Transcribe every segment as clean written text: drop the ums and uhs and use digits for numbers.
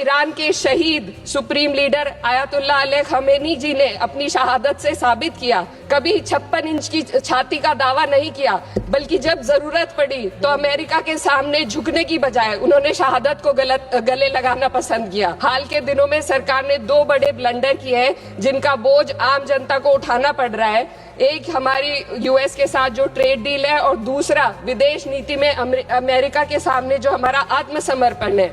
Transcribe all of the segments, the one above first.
Iran के शहीद supreme leader Ayatollah Ali Khamenei ji ने अपनी शहादत से साबित किया, कभी 56 इंच की छाती का दावा नहीं किया, बल्कि जब जरूरत पड़ी तो अमेरिका के सामने झुकने की बजाय उन्होंने शहादत को गले लगाना पसंद किया। हाल के दिनों में सरकार ने 2 बड़े ब्लंडर किए हैं जिनका बोझ आम जनता को उठाना पड़ रहा है। एक हमारी यूएस के साथ जो ट्रेड डील है और दूसरा विदेश नीति में अमेरिका के सामने जो हमारा आत्मसमर्पण है।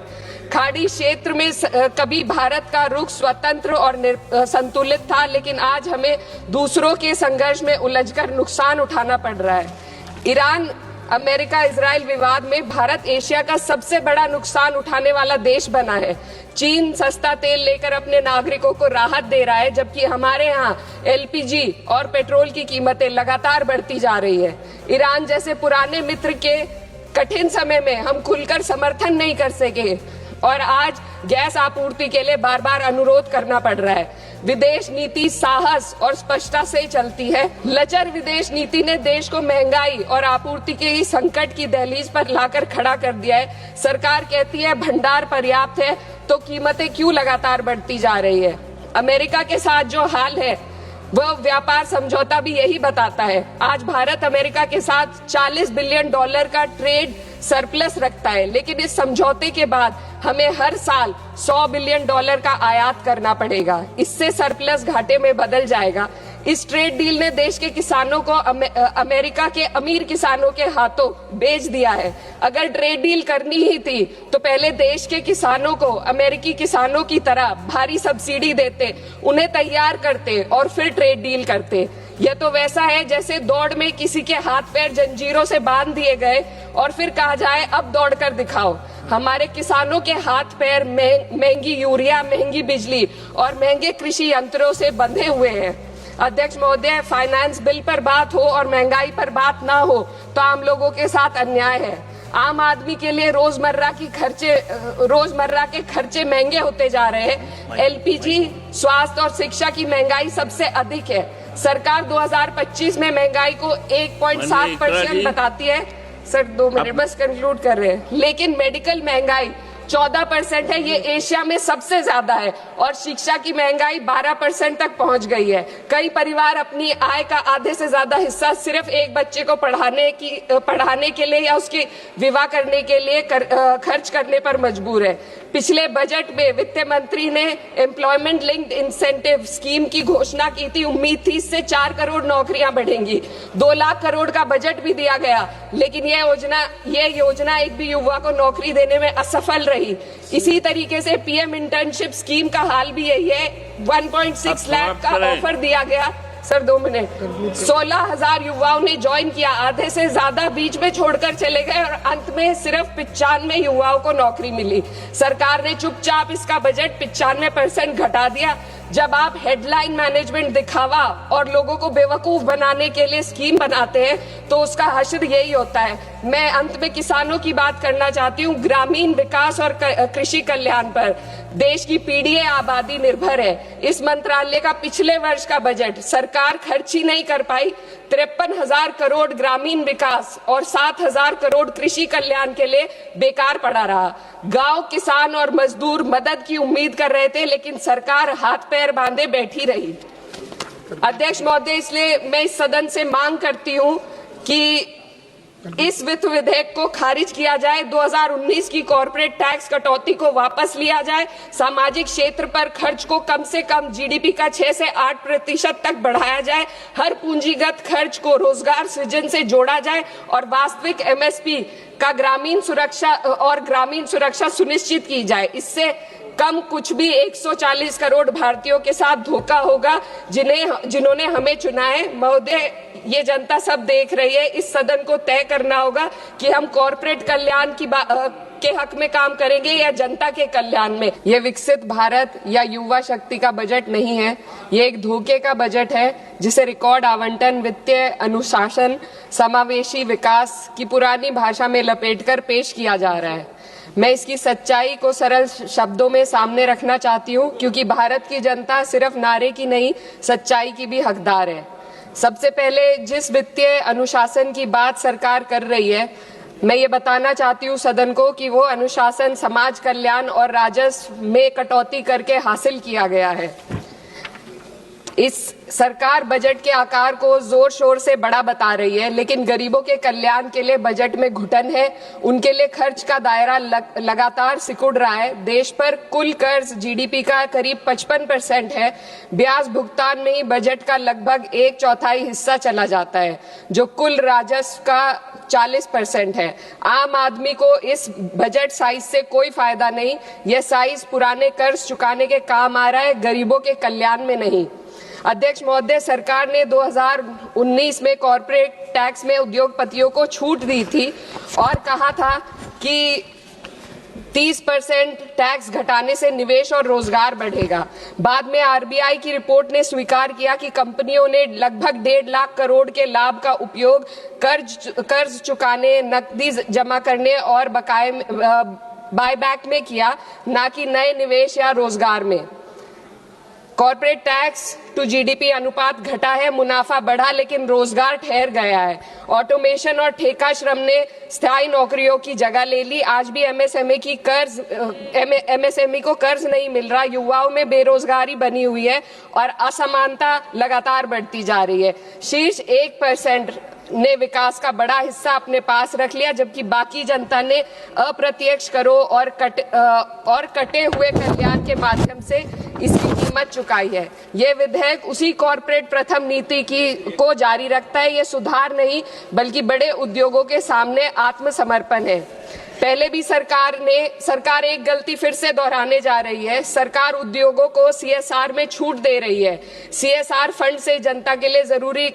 खाड़ी क्षेत्र में कभी भारत का रुख स्वतंत्र और संतुलित था, लेकिन आज हमें दूसरों के संघर्ष में उलझकर नुकसान उठाना पड़ रहा है। ईरान अमेरिका इजराइल विवाद में भारत एशिया का सबसे बड़ा नुकसान उठाने वाला देश बना है। चीन सस्ता तेल लेकर अपने नागरिकों को राहत दे रहा है, जबकि हमारे यहाँ एलपीजी और पेट्रोल की कीमतें लगातार बढ़ती जा रही है। ईरान जैसे पुराने मित्र के कठिन समय में हम खुलकर समर्थन नहीं कर सके और आज गैस आपूर्ति के लिए बार बार अनुरोध करना पड़ रहा है। विदेश नीति साहस और स्पष्टता से चलती है। लचर विदेश नीति ने देश को महंगाई और आपूर्ति के संकट की दहलीज पर लाकर खड़ा कर दिया है। सरकार कहती है भंडार पर्याप्त है, तो कीमतें क्यों लगातार बढ़ती जा रही है। अमेरिका के साथ जो हाल है वह व्यापार समझौता भी यही बताता है। आज भारत अमेरिका के साथ $40 बिलियन का ट्रेड सरप्लस रखता है, लेकिन इस समझौते के बाद हमें हर साल $100 बिलियन का आयात करना पड़ेगा। इससे सरप्लस घाटे में बदल जाएगा। इस ट्रेड डील ने देश के किसानों को अमेरिका के अमीर किसानों के हाथों बेच दिया है। अगर ट्रेड डील करनी ही थी तो पहले देश के किसानों को अमेरिकी किसानों की तरह भारी सब्सिडी देते, उन्हें तैयार करते और फिर ट्रेड डील करते। यह तो वैसा है जैसे दौड़ में किसी के हाथ पैर जंजीरों से बांध दिए गए और फिर कहा जाए अब दौड़ कर दिखाओ। हमारे किसानों के हाथ पैर महंगी यूरिया, महंगी बिजली और महंगे कृषि यंत्रों से बंधे हुए हैं। अध्यक्ष महोदय, फाइनेंस बिल पर बात हो और महंगाई पर बात ना हो तो आम लोगों के साथ अन्याय है। आम आदमी के लिए रोजमर्रा के खर्चे महंगे होते जा रहे हैं। एलपीजी, स्वास्थ्य और शिक्षा की महंगाई सबसे अधिक है। सरकार 2025 में महंगाई को 1.7% बताती है। सर 2 मिनट बस कंक्लूड कर रहे हैं। लेकिन मेडिकल महंगाई 14% है, ये एशिया में सबसे ज्यादा है और शिक्षा की महंगाई 12% तक पहुंच गई है। कई परिवार अपनी आय का आधे से ज्यादा हिस्सा सिर्फ एक बच्चे को पढ़ाने के लिए या उसके विवाह करने के लिए खर्च करने पर मजबूर है। पिछले बजट में वित्त मंत्री ने एम्प्लॉयमेंट लिंक्ड इंसेंटिव स्कीम की घोषणा की थी। उम्मीद थी इससे 4 करोड़ नौकरियां बढ़ेंगी। 2 लाख करोड़ का बजट भी दिया गया, लेकिन ये योजना एक भी युवा को नौकरी देने में असफल रही। इसी तरीके से पीएम इंटर्नशिप स्कीम का हाल भी यही है। 1.6 लाख का ऑफर दिया गया। Sir 2 minute. 16,000 युवाओं ने ज्वाइन किया, आधे से ज्यादा बीच में छोड़कर चले गए और अंत में सिर्फ 95 युवाओं को नौकरी मिली। सरकार ने चुपचाप इसका बजट 95% घटा दिया। जब आप हेडलाइन मैनेजमेंट, दिखावा और लोगों को बेवकूफ बनाने के लिए स्कीम बनाते हैं तो उसका हश्र यही होता है। मैं अंत में किसानों की बात करना चाहती हूँ। ग्रामीण विकास और कृषि कल्याण पर देश की पीढ़ी आबादी निर्भर है। इस मंत्रालय का पिछले वर्ष का बजट सरकार खर्च ही नहीं कर पाई। 53,000 करोड़ ग्रामीण विकास और 7,000 करोड़ कृषि कल्याण के लिए बेकार पड़ा रहा। गांव, किसान और मजदूर मदद की उम्मीद कर रहे थे, लेकिन सरकार हाथ पैर बांधे बैठी रही। अध्यक्ष महोदय, इसलिए मैं इस सदन से मांग करती हूं कि इस वित्त विधेयक को खारिज किया जाए। 2019 की कॉर्पोरेट टैक्स कटौती को वापस लिया जाए। सामाजिक क्षेत्र पर खर्च को कम से कम जीडीपी का 6 से 8% तक बढ़ाया जाए। हर पूंजीगत खर्च को रोजगार सृजन से जोड़ा जाए और वास्तविक एमएसपी का ग्रामीण सुरक्षा सुनिश्चित की जाए। इससे कम कुछ भी 140 करोड़ भारतीयों के साथ धोखा होगा जिन्होंने हमें चुना है। महोदय, ये जनता सब देख रही है। इस सदन को तय करना होगा कि हम कॉर्पोरेट कल्याण के हक में काम करेंगे या जनता के कल्याण में। ये विकसित भारत या युवा शक्ति का बजट नहीं है, ये एक धोखे का बजट है जिसे रिकॉर्ड आवंटन, वित्तीय अनुशासन, समावेशी विकास की पुरानी भाषा में लपेटकर पेश किया जा रहा है। मैं इसकी सच्चाई को सरल शब्दों में सामने रखना चाहती हूँ, क्योंकि भारत की जनता सिर्फ नारे की नहीं, सच्चाई की भी हकदार है। सबसे पहले जिस वित्तीय अनुशासन की बात सरकार कर रही है, मैं ये बताना चाहती हूँ सदन को कि वो अनुशासन समाज कल्याण और राजस्व में कटौती करके हासिल किया गया है। इस सरकार बजट के आकार को जोर शोर से बड़ा बता रही है, लेकिन गरीबों के कल्याण के लिए बजट में घुटन है। उनके लिए खर्च का दायरा लगातार सिकुड़ रहा है। देश पर कुल कर्ज जीडीपी का करीब 55% है। ब्याज भुगतान में ही बजट का लगभग 1/4 हिस्सा चला जाता है, जो कुल राजस्व का 40% है। आम आदमी को इस बजट साइज से कोई फायदा नहीं। यह साइज पुराने कर्ज चुकाने के काम आ रहा है, गरीबों के कल्याण में नहीं। अध्यक्ष महोदय, सरकार ने 2019 में कॉर्पोरेट टैक्स में उद्योगपतियों को छूट दी थी और कहा था कि 30% टैक्स घटाने से निवेश और रोजगार बढ़ेगा। बाद में आरबीआई की रिपोर्ट ने स्वीकार किया कि कंपनियों ने लगभग 1.5 लाख करोड़ के लाभ का उपयोग कर्ज चुकाने, नकदी जमा करने और बकाये बायबैक में किया, न कि नए निवेश या रोजगार में। कॉर्पोरेट टैक्स टू जीडीपी अनुपात घटा है, मुनाफा बढ़ा, लेकिन रोजगार ठहर गया है। ऑटोमेशन और ठेका श्रम ने स्थायी नौकरियों की जगह ले ली। आज भी एमएसएमई को कर्ज नहीं मिल रहा। युवाओं में बेरोजगारी बनी हुई है और असमानता लगातार बढ़ती जा रही है। शीर्ष 1% ने विकास का बड़ा हिस्सा अपने पास रख लिया, जबकि बाकी जनता ने अप्रत्यक्ष करों और कटे हुए कल्याण के माध्यम से इसकी कीमत चुकाई है। यह विधेयक उसी कॉर्पोरेट प्रथम नीति को जारी रखता है। यह सुधार नहीं, बल्कि बड़े उद्योगों के सामने आत्मसमर्पण है। पहले भी सरकार एक गलती फिर से दोहराने जा रही है। सरकार उद्योगों को सीएसआर में छूट दे रही है। सीएसआर फंड से जनता के लिए जरूरी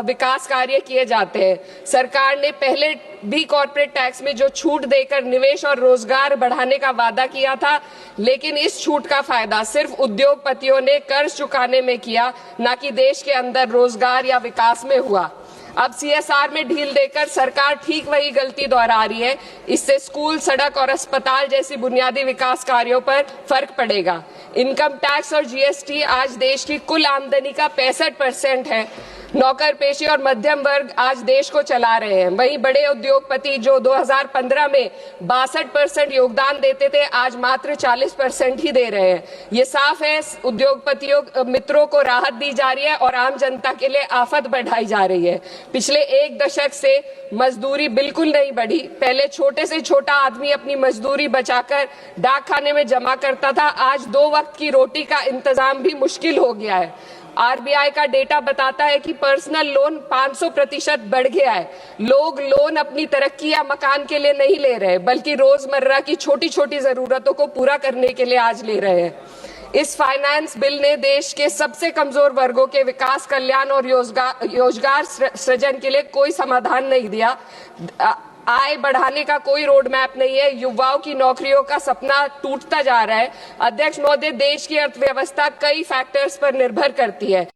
विकास कार्य किए जाते हैं। सरकार ने पहले भी कॉर्पोरेट टैक्स में जो छूट देकर निवेश और रोजगार बढ़ाने का वादा किया था, लेकिन इस छूट का फायदा सिर्फ उद्योगपतियों ने कर्ज चुकाने में किया, न कि देश के अंदर रोजगार या विकास में हुआ। अब सीएसआर में ढील देकर सरकार ठीक वही गलती दोहरा रही है। इससे स्कूल, सड़क और अस्पताल जैसी बुनियादी विकास कार्यों पर फर्क पड़ेगा। इनकम टैक्स और जीएसटी आज देश की कुल आमदनी का 65% है। नौकर पेशी और मध्यम वर्ग आज देश को चला रहे हैं। वहीं बड़े उद्योगपति जो 2015 में 62% योगदान देते थे, आज मात्र 40% ही दे रहे हैं। ये साफ है, उद्योगपतियों मित्रों को राहत दी जा रही है और आम जनता के लिए आफत बढ़ाई जा रही है। पिछले 1 दशक से मजदूरी बिल्कुल नहीं बढ़ी। पहले छोटे से छोटा आदमी अपनी मजदूरी बचाकर डाक खाने में जमा करता था। आज 2 वक्त की रोटी का इंतजाम भी मुश्किल हो गया है। आरबीआई का डेटा बताता है कि पर्सनल लोन 500% बढ़ गया है। लोग लोन अपनी तरक्की या मकान के लिए नहीं ले रहे, बल्कि रोजमर्रा की छोटी छोटी जरूरतों को पूरा करने के लिए आज ले रहे हैं। इस फाइनेंस बिल ने देश के सबसे कमजोर वर्गों के विकास, कल्याण और रोजगार सृजन के लिए कोई समाधान नहीं दिया। आय बढ़ाने का कोई रोड मैप नहीं है। युवाओं की नौकरियों का सपना टूटता जा रहा है। अध्यक्ष महोदय, देश की अर्थव्यवस्था कई फैक्टर्स पर निर्भर करती है।